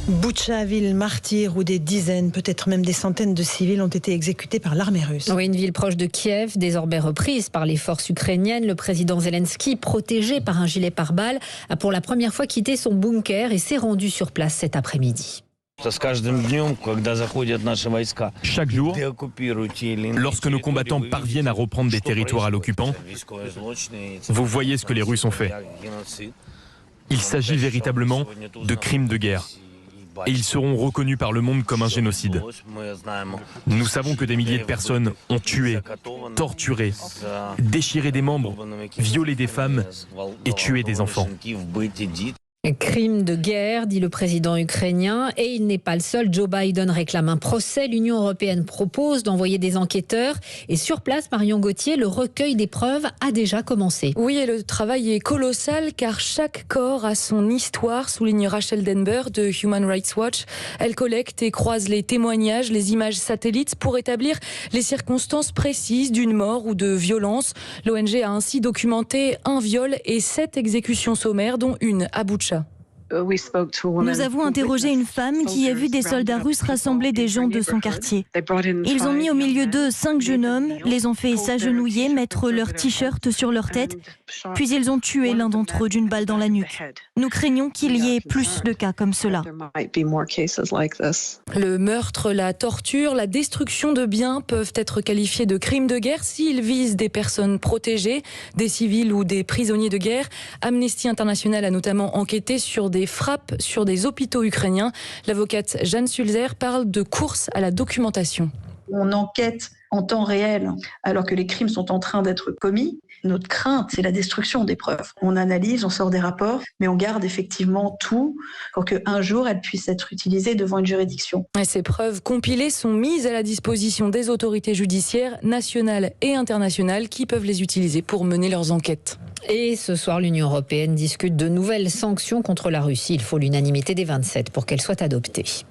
Boutcha, ville martyre où des dizaines, peut-être même des centaines de civils ont été exécutés par l'armée russe. Oui, une ville proche de Kiev, désormais reprise par les forces ukrainiennes. Le président Zelensky, protégé par un gilet pare-balles, a pour la première fois quitté son bunker et s'est rendu sur place cet après-midi. Chaque jour, lorsque nos combattants parviennent à reprendre des territoires à l'occupant, vous voyez ce que les Russes ont fait. Il s'agit véritablement de crimes de guerre. Et ils seront reconnus par le monde comme un génocide. Nous savons que des milliers de personnes ont tué, torturé, déchiré des membres, violé des femmes et tué des enfants. Crime de guerre, dit le président ukrainien, et il n'est pas le seul. Joe Biden réclame un procès. L'Union européenne propose d'envoyer des enquêteurs. Et sur place, Marion Gauthier, le recueil des preuves a déjà commencé. Oui, et le travail est colossal car chaque corps a son histoire, souligne Rachel Denber de Human Rights Watch. Elle collecte et croise les témoignages, les images satellites pour établir les circonstances précises d'une mort ou de violence. L'ONG a ainsi documenté un viol et 7 exécutions sommaires, dont une à Boutcha. Nous avons interrogé une femme qui a vu des soldats russes rassembler des gens de son quartier. Ils ont mis au milieu d'eux 5 jeunes hommes, les ont fait s'agenouiller, mettre leur t-shirt sur leur tête, puis ils ont tué l'un d'entre eux d'une balle dans la nuque. Nous craignons qu'il y ait plus de cas comme cela. Le meurtre, la torture, la destruction de biens peuvent être qualifiés de crimes de guerre s'ils visent des personnes protégées, des civils ou des prisonniers de guerre. Amnesty International a notamment enquêté sur des frappes sur des hôpitaux ukrainiens. L'avocate Jeanne Sulzer parle de course à la documentation. On enquête en temps réel alors que les crimes sont en train d'être commis. Notre crainte, c'est la destruction des preuves. On analyse, on sort des rapports, mais on garde effectivement tout pour qu'un jour, elles puissent être utilisées devant une juridiction. Et ces preuves compilées sont mises à la disposition des autorités judiciaires nationales et internationales qui peuvent les utiliser pour mener leurs enquêtes. Et ce soir, l'Union européenne discute de nouvelles sanctions contre la Russie. Il faut l'unanimité des 27 pour qu'elles soient adoptées.